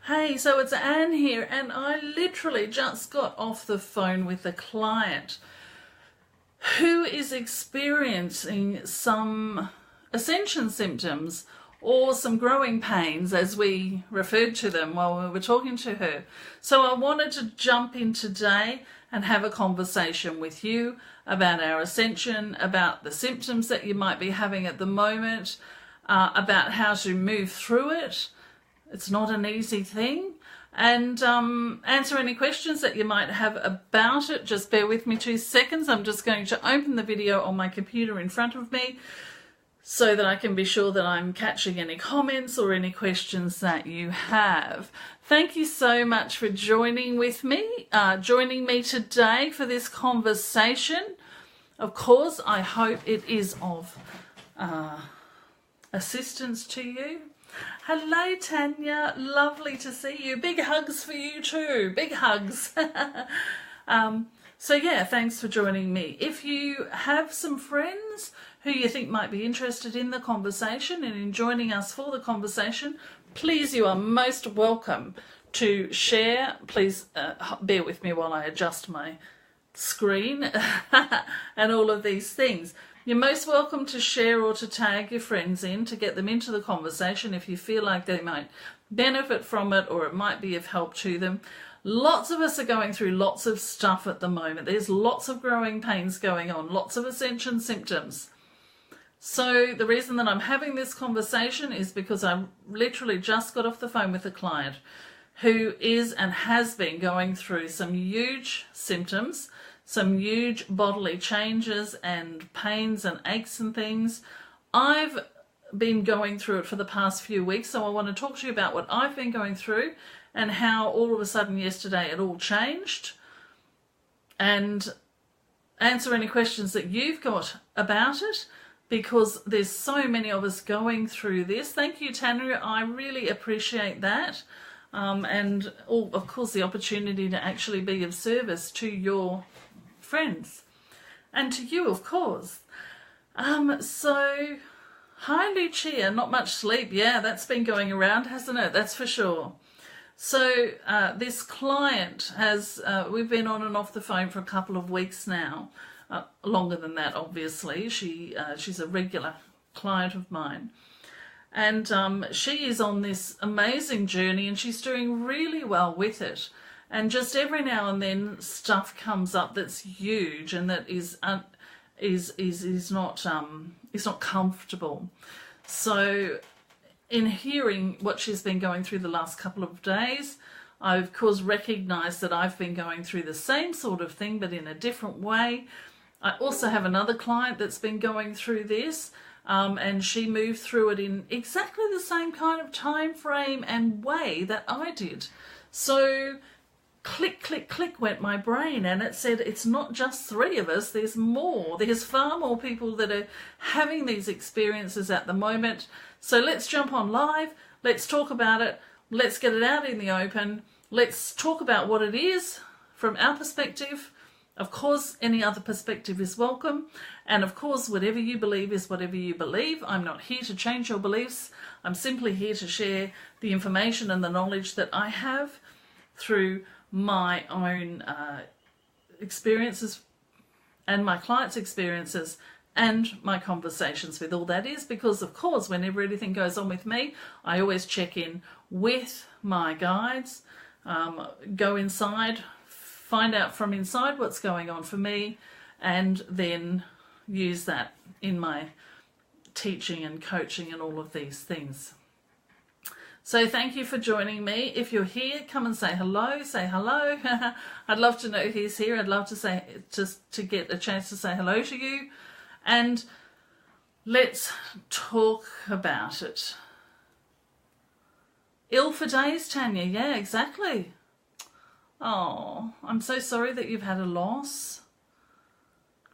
Hey, so it's Anne here, and I literally just got off the phone with a client who is experiencing some ascension symptoms or some growing pains, as we referred to them while we were talking to her. So I wanted to jump in today and have a conversation with you about our ascension, about the symptoms that you might be having at the moment, about how to move through it. It's not an easy thing. And answer any questions that you might have about it. Just bear with me 2 seconds. I'm just going to open the video on my computer in front of me so that I can be sure that I'm catching any comments or any questions that you have. Thank you so much for joining me today for this conversation. Of course, I hope it is of assistance to you. Hello, Tanya. Lovely to see you. Big hugs for you too. Big hugs. So yeah, thanks for joining me. If you have some friends who you think might be interested in the conversation and in joining us for the conversation, please, you are most welcome to share. Please bear with me while I adjust my screen and all of these things. You're most welcome to share or to tag your friends in to get them into the conversation if you feel like they might benefit from it or it might be of help to them. Lots of us are going through lots of stuff at the moment. There's lots of growing pains going on, lots of ascension symptoms. So the reason that I'm having this conversation is because I literally just got off the phone with a client who is and has been going through some huge symptoms, some huge bodily changes and pains and aches and things. I've been going through it for the past few weeks, so I want to talk to you about what I've been going through and how all of a sudden yesterday it all changed, and answer any questions that you've got about it, because there's so many of us going through this. Thank you, Tanya. I really appreciate that. And of course the opportunity to actually be of service to your friends and to you, of course. So hi, Lucia. Not much sleep. Yeah, that's been going around, hasn't it? That's for sure. So this client has we've been on and off the phone for a couple of weeks now, longer than that, obviously. She's a regular client of mine, and she is on this amazing journey, and she's doing really well with it. And just every now and then stuff comes up that's huge and that is not comfortable. So in hearing what she's been going through the last couple of days, I of course recognised that I've been going through the same sort of thing but in a different way. I also have another client that's been going through this, and she moved through it in exactly the same kind of time frame and way that I did. So click, click, click went my brain, and it said it's not just 3 of us, there's more. There's far more people that are having these experiences at the moment. So let's jump on live, let's talk about it, let's get it out in the open, let's talk about what it is from our perspective. Of course, any other perspective is welcome, and of course, whatever you believe is whatever you believe. I'm not here to change your beliefs. I'm simply here to share the information and the knowledge that I have through my own experiences and my clients' experiences and my conversations with all that is, because of course whenever anything goes on with me, I always check in with my guides, go inside, find out from inside what's going on for me, and then use that in my teaching and coaching and all of these things. So thank you for joining me. If you're here, come and say hello. Say hello. I'd love to know who's here. I'd love to say to get a chance to say hello to you. And let's talk about it. Ill for days, Tanya. Yeah, exactly. Oh, I'm so sorry that you've had a loss.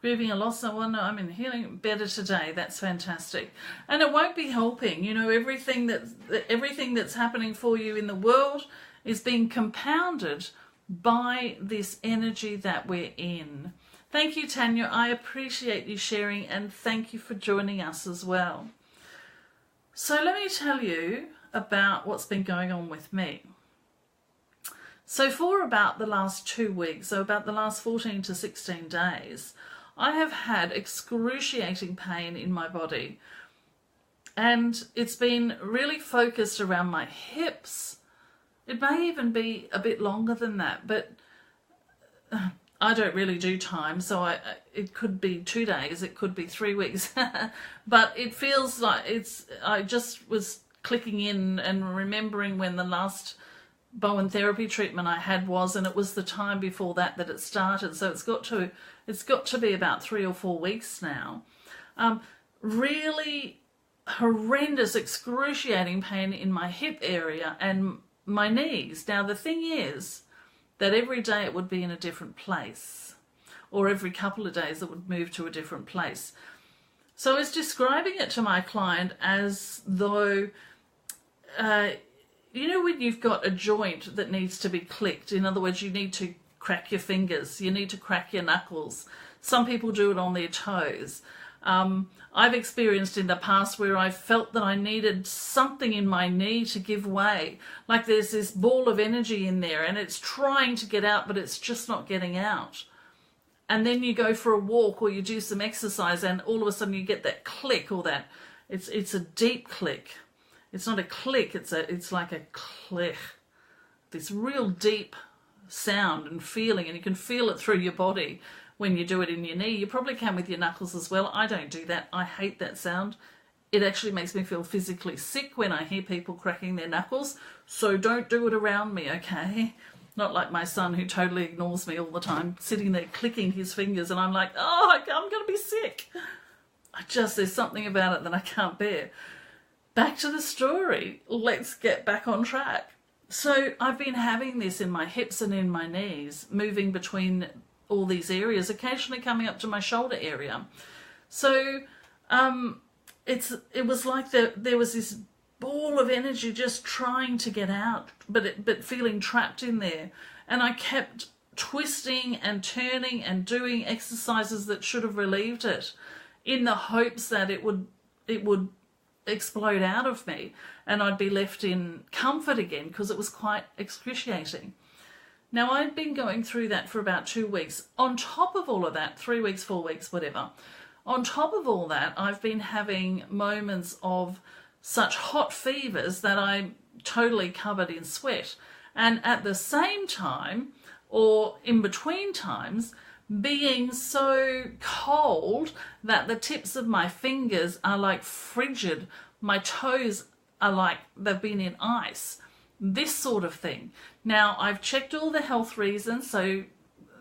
Grieving a loss, I'm in healing better today. That's fantastic. And it won't be helping. You know, everything that's happening for you in the world is being compounded by this energy that we're in. Thank you, Tanya. I appreciate you sharing, and thank you for joining us as well. So let me tell you about what's been going on with me. So for about the last 2 weeks, so about the last 14 to 16 days, I have had excruciating pain in my body. And it's been really focused around my hips. It may even be a bit longer than that, but I don't really do time, so it could be 2 days, it could be 3 weeks. But it feels like I just was clicking in and remembering when the last Bowen therapy treatment I had was, and it was the time before that it started. So it's got to be about 3 or 4 weeks now. Really horrendous, excruciating pain in my hip area and my knees. Now the thing is that every day it would be in a different place, or every couple of days it would move to a different place. So I was describing it to my client as though, you know, when you've got a joint that needs to be clicked, in other words, you need to crack your fingers, you need to crack your knuckles. Some people do it on their toes. I've experienced in the past where I felt that I needed something in my knee to give way. Like there's this ball of energy in there and it's trying to get out, but it's just not getting out. And then you go for a walk or you do some exercise and all of a sudden you get that click, or that it's a deep click. It's not a click, it's like a click. This real deep sound and feeling, and you can feel it through your body. When you do it in your knee, you probably can with your knuckles as well. I don't do that. I hate that sound. It actually makes me feel physically sick when I hear people cracking their knuckles. So don't do it around me, okay? Not like my son, who totally ignores me all the time, sitting there clicking his fingers, and I'm like, oh, I'm going to be sick. There's something about it that I can't bear. Back to the story. Let's get back on track. So I've been having this in my hips and in my knees, moving between all these areas, occasionally coming up to my shoulder area. So it was like there was this ball of energy just trying to get out, but feeling trapped in there. And I kept twisting and turning and doing exercises that should have relieved it, in the hopes that it would explode out of me and I'd be left in comfort again, because it was quite excruciating. Now, I'd been going through that for about 2 weeks. On top of all of that, 3 weeks, 4 weeks, whatever. On top of all that, I've been having moments of such hot fevers that I'm totally covered in sweat. And at the same time, or in between times, being so cold that the tips of my fingers are like frigid. My toes are like they've been in ice. This sort of thing. Now, I've checked all the health reasons, so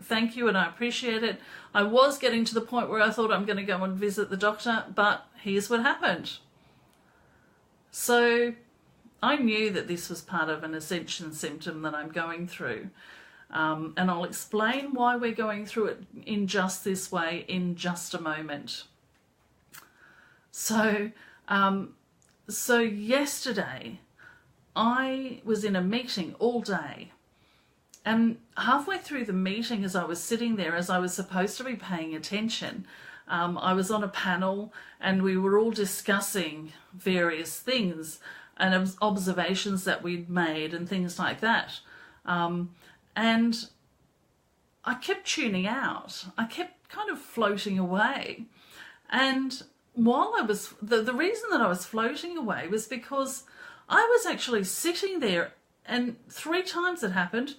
thank you and I appreciate it. I was getting to the point where I thought I'm going to go and visit the doctor, but here's what happened. So I knew that this was part of an Ascension symptom that I'm going through. And I'll explain why we're going through it in just this way in just a moment. So yesterday, I was in a meeting all day, and halfway through the meeting, as I was sitting there, as I was supposed to be paying attention, I was on a panel and we were all discussing various things and observations that we'd made and things like that. And I kept tuning out. I kept kind of floating away. And while I was, the reason that I was floating away was because I was actually sitting there, and 3 times it happened.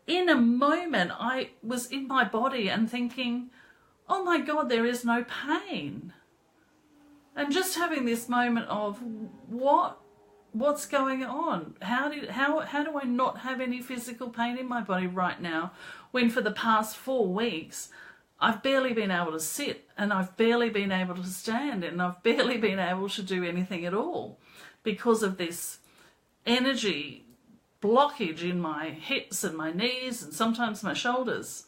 In a moment, I was in my body and thinking, oh my God, there is no pain. And just having this moment of, what's going on? How do I not have any physical pain in my body right now, when for the past 4 weeks, I've barely been able to sit, and I've barely been able to stand, and I've barely been able to do anything at all, because of this energy blockage in my hips and my knees and sometimes my shoulders.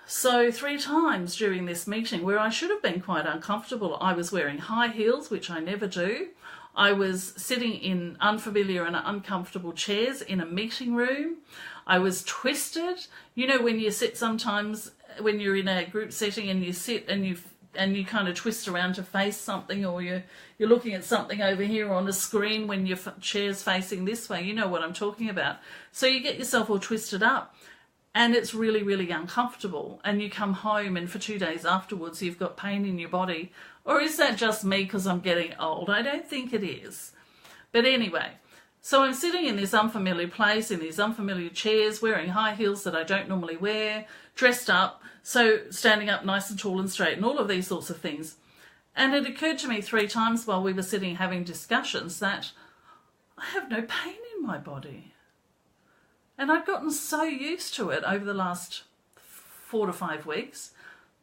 So 3 times during this meeting, where I should have been quite uncomfortable, I was wearing high heels, which I never do. I was sitting in unfamiliar and uncomfortable chairs in a meeting room. I was twisted. You know, when you sit sometimes, when you're in a group setting and you sit and you and you kind of twist around to face something, or you're looking at something over here on a screen when your chair's facing this way. You know what I'm talking about. So you get yourself all twisted up, and it's really, really uncomfortable. And you come home, and for 2 days afterwards, you've got pain in your body. Or is that just me because I'm getting old? I don't think it is. But anyway, so I'm sitting in this unfamiliar place, in these unfamiliar chairs, wearing high heels that I don't normally wear, dressed up, so standing up nice and tall and straight, and all of these sorts of things. And it occurred to me 3 times while we were sitting having discussions that I have no pain in my body. And I'd gotten so used to it over the last 4 to 5 weeks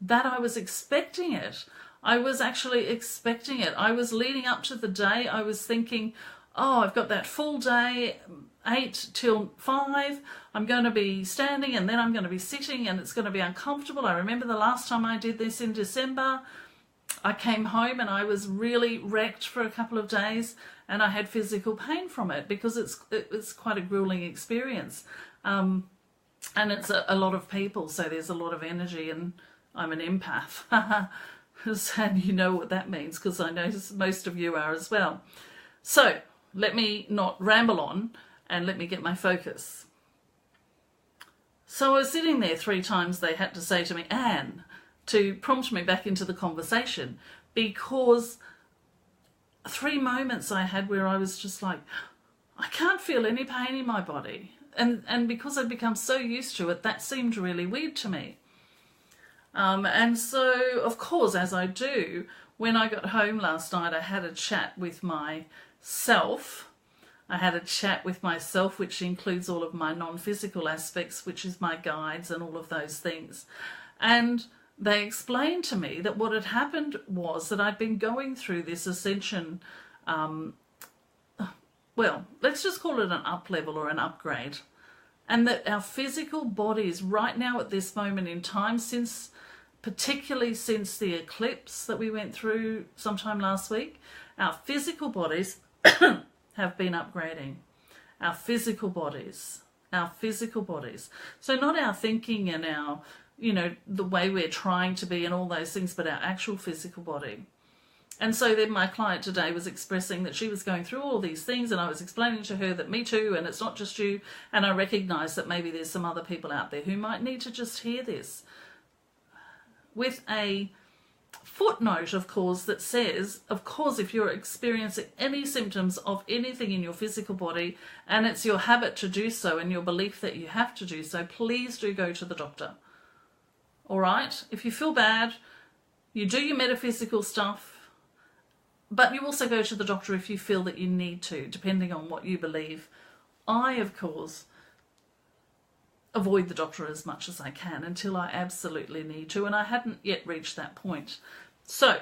that I was expecting it. I was actually expecting it. I was leading up to the day. I was thinking, oh, I've got that full day, 8 till 5. I'm going to be standing, and then I'm going to be sitting, and it's going to be uncomfortable. I remember the last time I did this in December, I came home and I was really wrecked for a couple of days, and I had physical pain from it because it's quite a grueling experience. And it's a lot of people, so there's a lot of energy, and I'm an empath. And you know what that means, because I know most of you are as well. So let me not ramble on, and let me get my focus. So I was sitting there 3 times. They had to say to me, Anne, to prompt me back into the conversation, because 3 moments I had where I was just like, I can't feel any pain in my body. And because I'd become so used to it, that seemed really weird to me. And so, of course, as I do, when I got home last night, I had a chat with myself. I had a chat with myself, which includes all of my non-physical aspects, which is my guides and all of those things. And they explained to me that what had happened was that I'd been going through this ascension, well, let's just call it an up level or an upgrade. And that our physical bodies right now at this moment in time, particularly since the eclipse that we went through sometime last week, our physical bodies have been upgrading. Our physical bodies. So not our thinking and our, the way we're trying to be and all those things, but our actual physical body. And so then my client today was expressing that she was going through all these things, and I was explaining to her that me too, and it's not just you, and I recognise that maybe there's some other people out there who might need to just hear this. With a footnote, of course, that says, of course, if you're experiencing any symptoms of anything in your physical body, and it's your habit to do so and your belief that you have to do so, please do go to the doctor. All right? If you feel bad, you do your metaphysical stuff, but you also go to the doctor if you feel that you need to, depending on what you believe. I, of course, avoid the doctor as much as I can until I absolutely need to, and I hadn't yet reached that point. So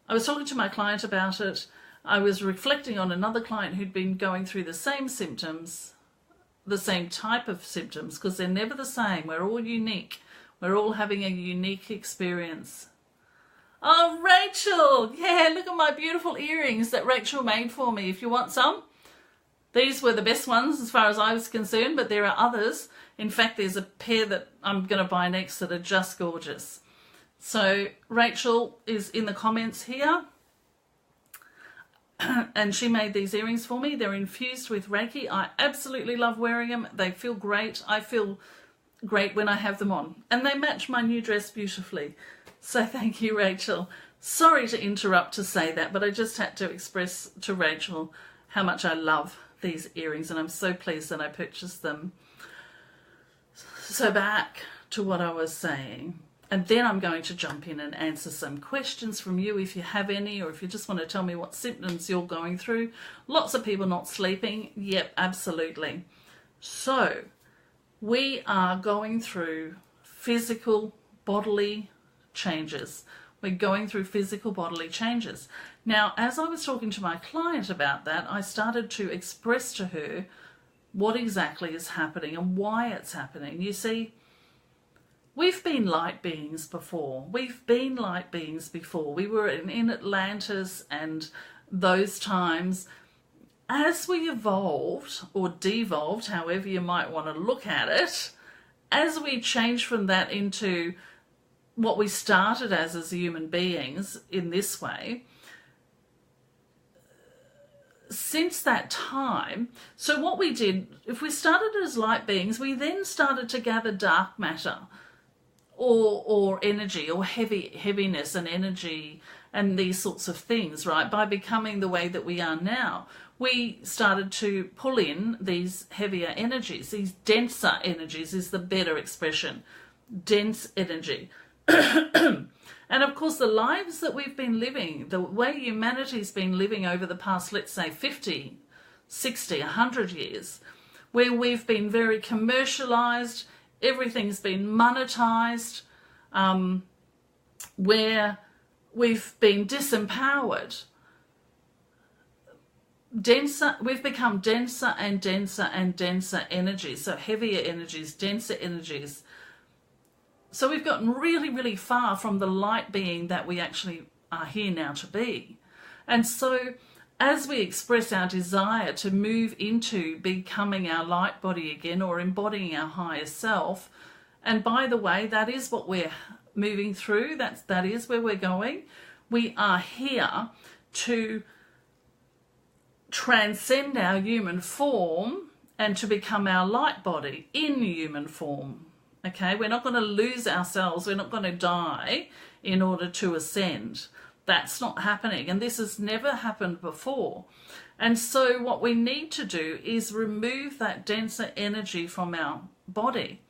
I was talking to my client about it. I was reflecting on another client who'd been going through the same symptoms, the same type of symptoms, because they're never the same. We're all unique. We're all having a unique experience. Oh, Rachel! Yeah, look at my beautiful earrings that Rachel made for me. If you want some, these were the best ones as far as I was concerned, but there are others. In fact, there's a pair that I'm going to buy next that are just gorgeous. So Rachel is in the comments here, and she made these earrings for me. They're infused with Reiki. I absolutely love wearing them. They feel great. I feel great when I have them on, and they match my new dress beautifully. So thank you, Rachel. Sorry to interrupt to say that, but I just had to express to Rachel how much I love these earrings, and I'm so pleased that I purchased them. So back to what I was saying, and then I'm going to jump in and answer some questions from you if you have any, or if you just want to tell me what symptoms you're going through. Lots of people not sleeping. Yep, absolutely. So we are going through physical bodily changes. We're going through physical bodily changes. Now, as I was talking to my client about that, I started to express to her what exactly is happening and why it's happening. You see, we've been light beings before. We were in Atlantis and those times. As we evolved, or devolved, however you might want to look at it, as we changed from that into what we started as human beings in this way, since that time, so what we did, if we started as light beings, we then started to gather dark matter or energy or heaviness and energy and these sorts of things, right? By becoming the way that we are now, we started to pull in these heavier energies, these denser energies is the better expression, dense energy. And of course, the lives that we've been living, the way humanity's been living over the past, let's say 50, 60, 100 years, where we've been very commercialized, everything's been monetized, where we've been disempowered, we've become denser and denser and denser energies, so heavier energies, denser energies. So we've gotten really, really far from the light being that we actually are here now to be. And so as we express our desire to move into becoming our light body again or embodying our higher self, and by the way, that is what we're moving through, that is where we're going. We are here to transcend our human form and to become our light body in human form. Okay, we're not going to lose ourselves, we're not going to die in order to ascend. That's not happening, and this has never happened before. And so what we need to do is remove that denser energy from our body.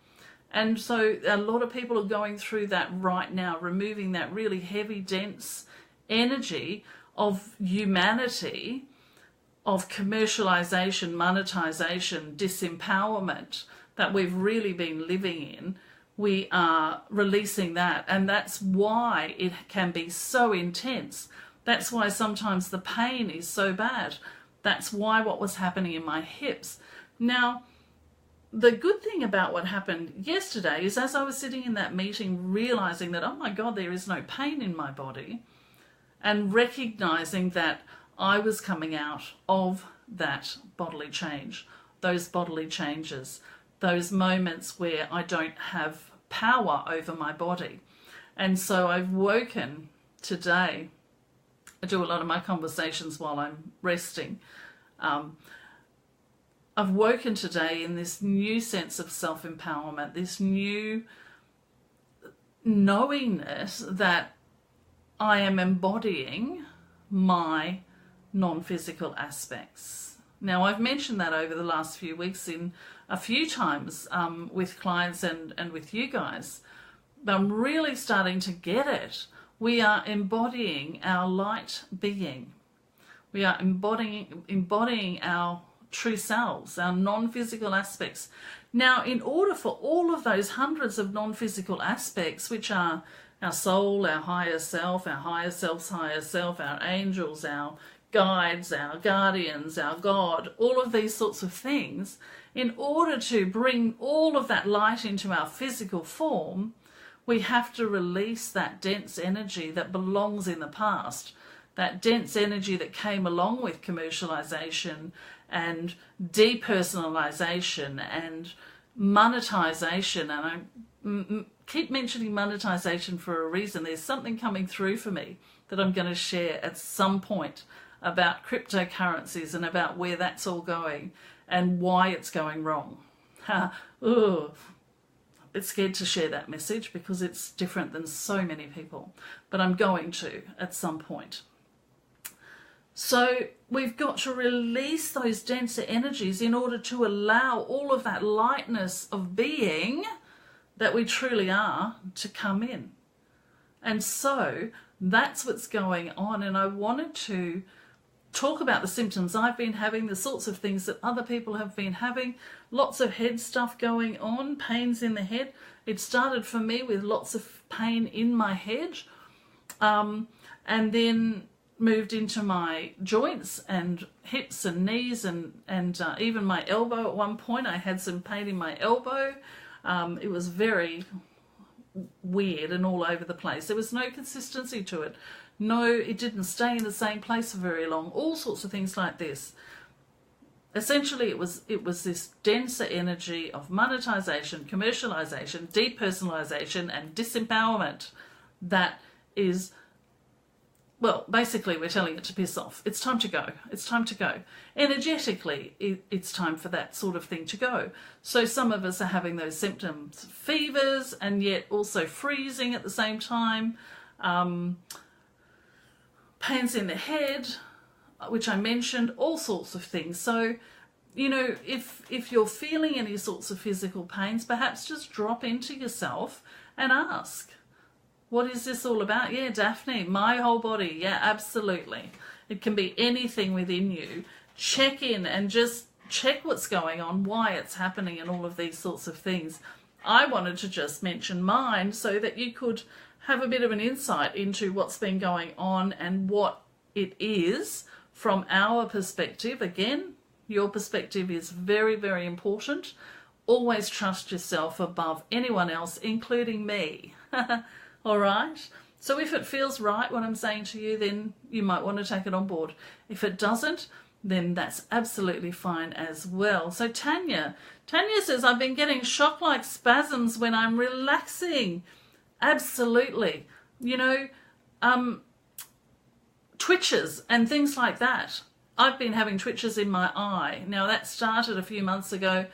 And so a lot of people are going through that right now, removing that really heavy, dense energy of humanity, of commercialization, monetization, disempowerment that we've really been living in. We are releasing that, and that's why it can be so intense. That's why sometimes the pain is so bad. That's why what was happening in my hips. Now, the good thing about what happened yesterday is as I was sitting in that meeting realizing that, oh my God, there is no pain in my body, and recognizing that I was coming out of that bodily change, those bodily changes, those moments where I don't have power over my body. And so I've woken today. I do a lot of my conversations while I'm resting. I've woken today in this new sense of self-empowerment, this new knowingness that I am embodying my non-physical aspects. Now, I've mentioned that over the last few weeks in a few times with clients and with you guys, but I'm really starting to get it. We are embodying our light being. We are embodying our true selves, our non-physical aspects. Now, in order for all of those hundreds of non-physical aspects, which are our soul, our higher self, our higher self's higher self, our angels, our guides, our guardians, our God, all of these sorts of things, in order to bring all of that light into our physical form, we have to release that dense energy that belongs in the past, that dense energy that came along with commercialization and depersonalisation and monetisation. And I keep mentioning monetisation for a reason. There's something coming through for me that I'm going to share at some point about cryptocurrencies and about where that's all going and why it's going wrong. Ooh, a bit scared to share that message because it's different than so many people, but I'm going to at some point. So we've got to release those denser energies in order to allow all of that lightness of being that we truly are to come in. And so that's what's going on. And I wanted to talk about the symptoms I've been having, the sorts of things that other people have been having, lots of head stuff going on, pains in the head. It started for me with lots of pain in my head, and then moved into my joints and hips and knees and even my elbow. At one point I had some pain in my elbow. It was very weird and all over the place. There was no consistency to it. No, it didn't stay in the same place for very long. All sorts of things like this. essentially it was this denser energy of monetisation, commercialisation, depersonalisation and disempowerment that is, well, basically we're telling it to piss off. It's time to go. It's time to go. Energetically, it's time for that sort of thing to go. So some of us are having those symptoms, fevers, and yet also freezing at the same time, pains in the head, which I mentioned, all sorts of things. So, you know, if you're feeling any sorts of physical pains, perhaps just drop into yourself and ask, what is this all about? Yeah, Daphne, my whole body. Yeah, absolutely. It can be anything within you. Check in and just check what's going on, why it's happening, and all of these sorts of things. I wanted to just mention mine so that you could have a bit of an insight into what's been going on and what it is from our perspective. Again, your perspective is very, very important. Always trust yourself above anyone else, including me. All right? So if it feels right what I'm saying to you, then you might want to take it on board. If it doesn't, then that's absolutely fine as well. So Tanya says, I've been getting shock-like spasms when I'm relaxing. Absolutely. You know, twitches and things like that. I've been having twitches in my eye. Now that started a few months ago,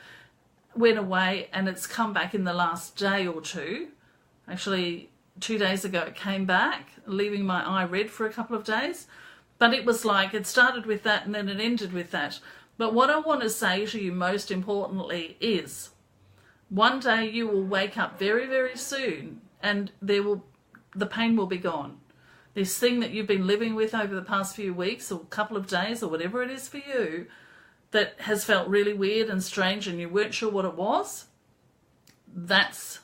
went away, and it's come back in the last day or two. Actually, 2 days ago it came back, leaving my eye red for a couple of days. But it was like it started with that and then it ended with that. But what I want to say to you most importantly is, one day you will wake up very, very soon and the pain will be gone. This thing that you've been living with over the past few weeks or couple of days or whatever it is for you that has felt really weird and strange and you weren't sure what it was, that's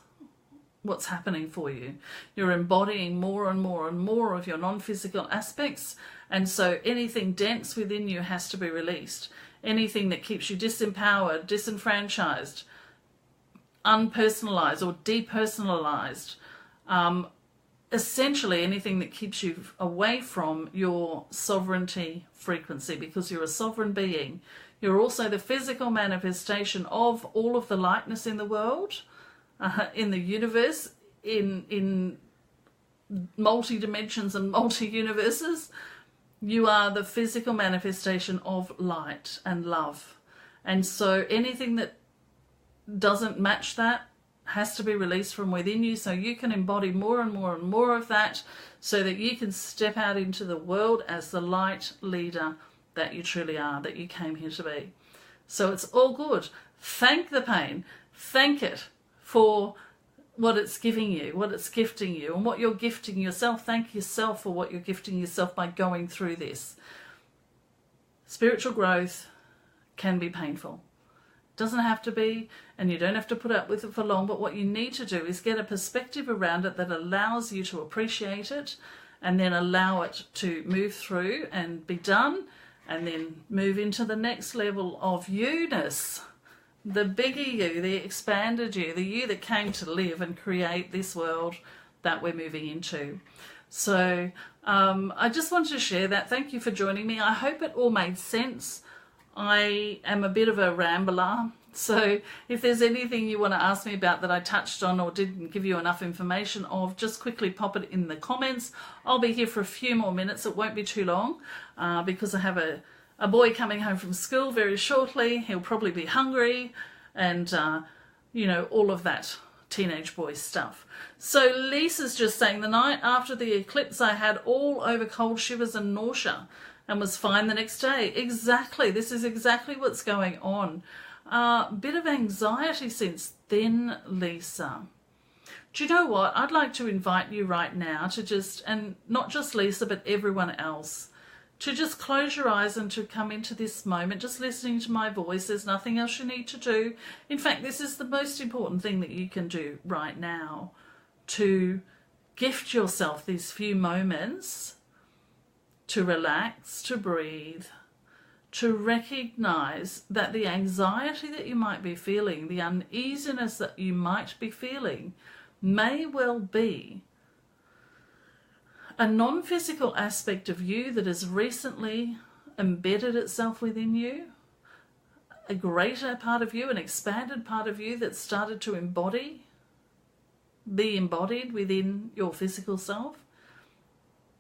what's happening for you. You're embodying more and more and more of your non-physical aspects, and so anything dense within you has to be released. Anything that keeps you disempowered, disenfranchised, unpersonalized or depersonalized, essentially anything that keeps you away from your sovereignty frequency, because you're a sovereign being. You're also the physical manifestation of all of the lightness in the world, in the universe, in multi-dimensions and multi-universes. You are the physical manifestation of light and love. And so anything that doesn't match that has to be released from within you, so you can embody more and more and more of that, so that you can step out into the world as the light leader that you truly are, that you came here to be. So it's all good. Thank the pain. Thank it for what it's giving you, what it's gifting you, and what you're gifting yourself. Thank yourself for what you're gifting yourself by going through this. Spiritual growth can be painful. It doesn't have to be, and you don't have to put up with it for long, but what you need to do is get a perspective around it that allows you to appreciate it, and then allow it to move through and be done, and then move into the next level of you-ness. The bigger you, the expanded you, the you that came to live and create this world that we're moving into. So I just wanted to share that. Thank you for joining me. I hope it all made sense. I am a bit of a rambler, so if there's anything you want to ask me about that I touched on or didn't give you enough information of, just quickly pop it in the comments. I'll be here for a few more minutes. It won't be too long because I have a boy coming home from school very shortly. He'll probably be hungry and, you know, all of that teenage boy stuff. So Lisa's just saying, the night after the eclipse I had all over cold shivers and nausea and was fine the next day. Exactly. This is exactly what's going on. Bit of anxiety since then, Lisa. Do you know what? I'd like to invite you right now to just, and not just Lisa, but everyone else, to just close your eyes and to come into this moment, just listening to my voice. There's nothing else you need to do. In fact, this is the most important thing that you can do right now, to gift yourself these few moments to relax, to breathe, to recognize that the anxiety that you might be feeling, the uneasiness that you might be feeling, may well be a non-physical aspect of you that has recently embedded itself within you, a greater part of you, an expanded part of you that started to be embodied within your physical self,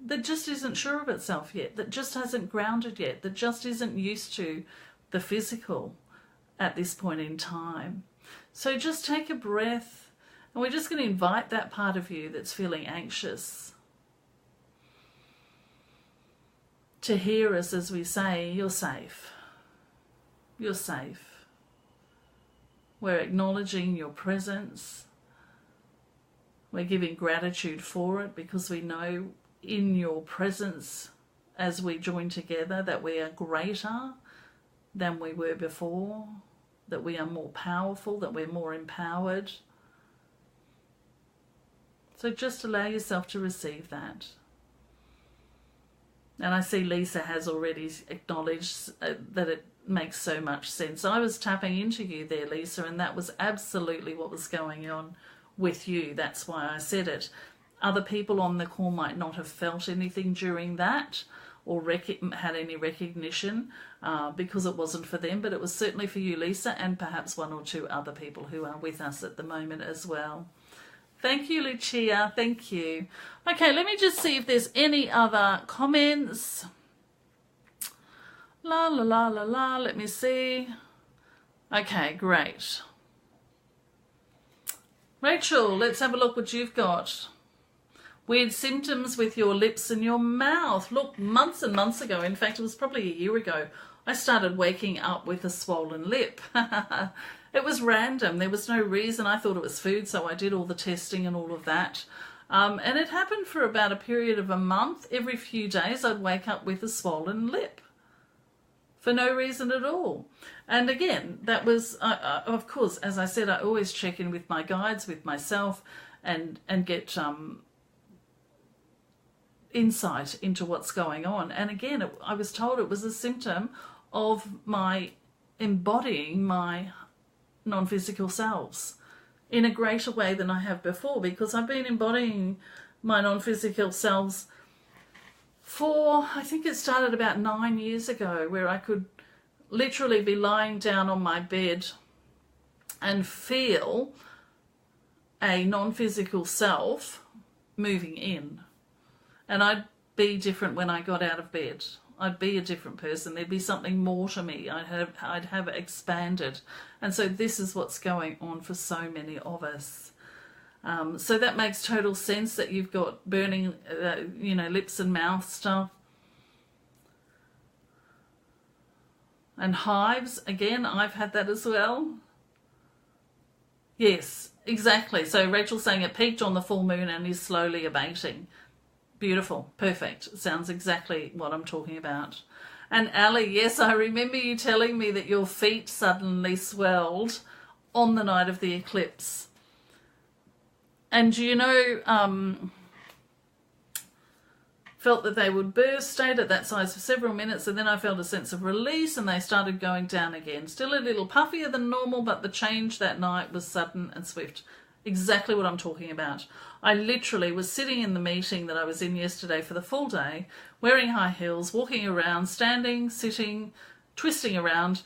that just isn't sure of itself yet, that just hasn't grounded yet, that just isn't used to the physical at this point in time. So just take a breath, and we're just going to invite that part of you that's feeling anxious to hear us as we say, you're safe. You're safe. We're acknowledging your presence. We're giving gratitude for it, because we know in your presence, as we join together, that we are greater than we were before, that we are more powerful, that we're more empowered. So just allow yourself to receive that. And I see Lisa has already acknowledged that it makes so much sense. I was tapping into you there, Lisa, and that was absolutely what was going on with you. That's why I said it. Other people on the call might not have felt anything during that, or had any recognition because it wasn't for them, but it was certainly for you, Lisa, and perhaps one or two other people who are with us at the moment as well. Thank you, Lucia. Thank you. Okay, let me just see if there's any other comments. La, la, la, la, la. Let me see. Okay, great. Rachel, let's have a look what you've got. Weird symptoms with your lips and your mouth. Look, months and months ago, in fact, it was probably a year ago, I started waking up with a swollen lip. It was random. There was no reason. I thought it was food, so I did all the testing and all of that. And it happened for about a period of a month. Every few days, I'd wake up with a swollen lip for no reason at all. And again, that was, of course, as I said, I always check in with my guides, with myself, and get insight into what's going on. And again, I was told it was a symptom of my embodying my non-physical selves in a greater way than I have before, because I've been embodying my non-physical selves for, I think it started about 9 years ago, where I could literally be lying down on my bed and feel a non-physical self moving in. And I'd be different when I got out of bed. I'd be a different person. There'd be something more to me. I'd have expanded. And so this is what's going on for so many of us. So that makes total sense that you've got burning, lips and mouth stuff. And hives, again, I've had that as well. Yes, exactly. So Rachel's saying it peaked on the full moon and is slowly abating. Beautiful. Perfect. Sounds exactly what I'm talking about. And Ali, yes, I remember you telling me that your feet suddenly swelled on the night of the eclipse. And felt that they would burst, stayed at that size for several minutes, and then I felt a sense of release and they started going down again. Still a little puffier than normal, but the change that night was sudden and swift. Exactly what I'm talking about. I literally was sitting in the meeting that I was in yesterday for the full day, wearing high heels, walking around, standing, sitting, twisting around,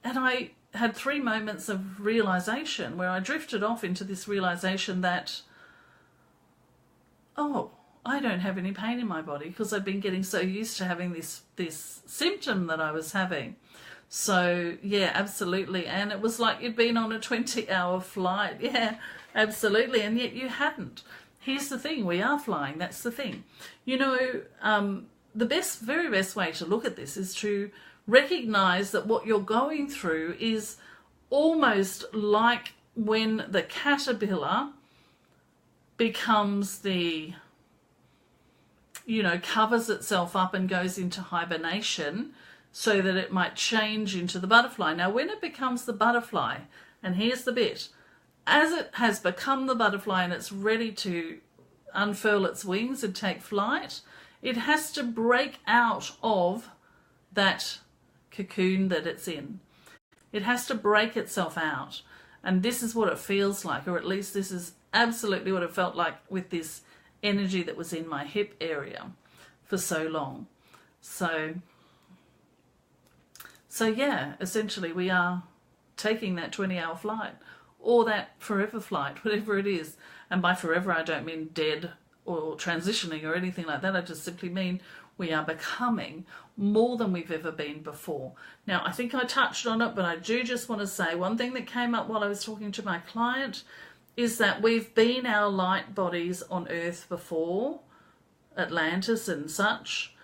and I had 3 moments of realization where I drifted off into this realization that, oh, I don't have any pain in my body, because I'd been getting so used to having this symptom that I was having. So, yeah, absolutely. And it was like you'd been on a 20-hour flight. Yeah, absolutely. And yet you hadn't. Here's the thing. We are flying. That's the thing. The very best way to look at this is to recognize that what you're going through is almost like when the caterpillar becomes covers itself up and goes into hibernation, so that it might change into the butterfly. Now, when it becomes the butterfly, and here's the bit, as it has become the butterfly and it's ready to unfurl its wings and take flight, it has to break out of that cocoon that it's in. It has to break itself out. And this is what it feels like, or at least this is absolutely what it felt like with this energy that was in my hip area for so long. So So yeah, essentially we are taking that 20-hour flight or that forever flight, whatever it is. And by forever, I don't mean dead or transitioning or anything like that. I just simply mean we are becoming more than we've ever been before. Now, I think I touched on it, but I do just want to say one thing that came up while I was talking to my client is that we've been our light bodies on Earth before, Atlantis and such,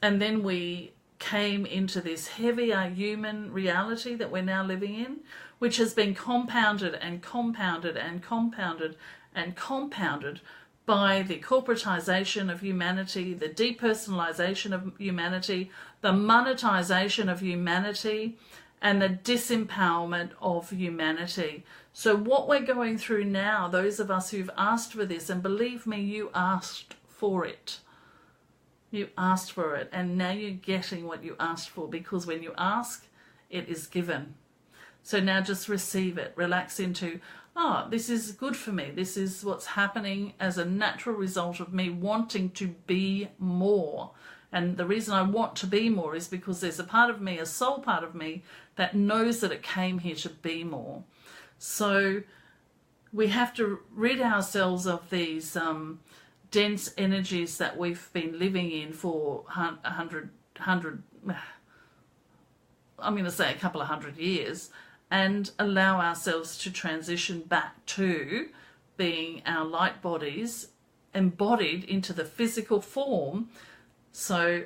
and then we came into this heavier human reality that we're now living in, which has been compounded and compounded and compounded and compounded by the corporatization of humanity, the depersonalisation of humanity, the monetisation of humanity, and the disempowerment of humanity. So what we're going through now, those of us who've asked for this, and believe me, you asked for it. You asked for it, and now you're getting what you asked for, because when you ask, it is given. So now just receive it. Relax into, oh, this is good for me. This is what's happening as a natural result of me wanting to be more. And the reason I want to be more is because there's a part of me, a soul part of me, that knows that it came here to be more. So we have to rid ourselves of these dense energies that we've been living in for I'm going to say a couple of hundred years, and allow ourselves to transition back to being our light bodies embodied into the physical form. So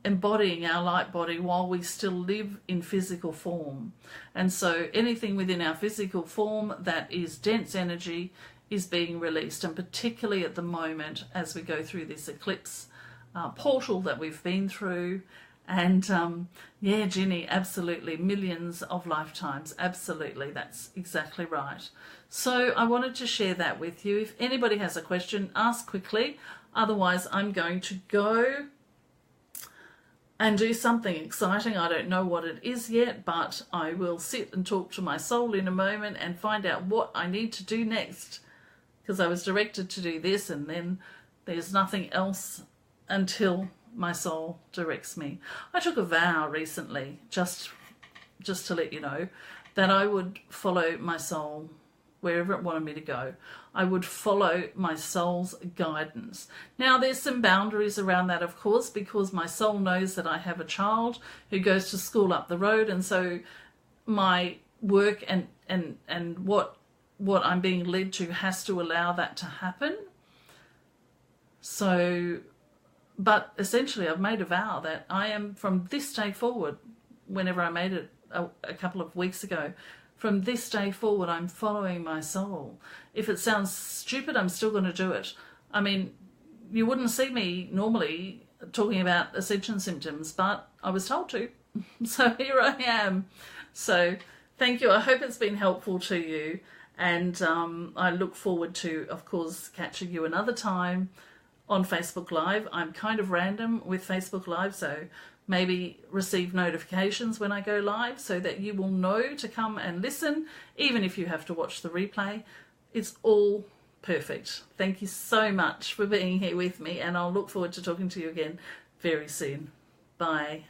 embodying our light body while we still live in physical form. And so anything within our physical form that is dense energy is being released, and particularly at the moment as we go through this eclipse portal that we've been through. And yeah, Ginny, absolutely, millions of lifetimes, absolutely, that's exactly right. So I wanted to share that with you. If anybody has a question, ask quickly. Otherwise, I'm going to go and do something exciting. I don't know what it is yet, but I will sit and talk to my soul in a moment and find out what I need to do next, because I was directed to do this, and then there's nothing else until my soul directs me. I took a vow recently, just to let you know, that I would follow my soul wherever it wanted me to go. I would follow my soul's guidance. Now, there's some boundaries around that, of course, because my soul knows that I have a child who goes to school up the road, and so my work and what I'm being led to has to allow that to happen. So, but essentially I've made a vow that I am, from this day forward, whenever I made it a couple of weeks ago, from this day forward I'm following my soul. If it sounds stupid, I'm still going to do it. I mean, you wouldn't see me normally talking about Ascension symptoms, but I was told to. So here I am. So thank you. I hope it's been helpful to you. And I look forward to, of course, catching you another time on Facebook Live. I'm kind of random with Facebook Live, so maybe receive notifications when I go live so that you will know to come and listen, even if you have to watch the replay. It's all perfect. Thank you so much for being here with me, and I'll look forward to talking to you again very soon. Bye.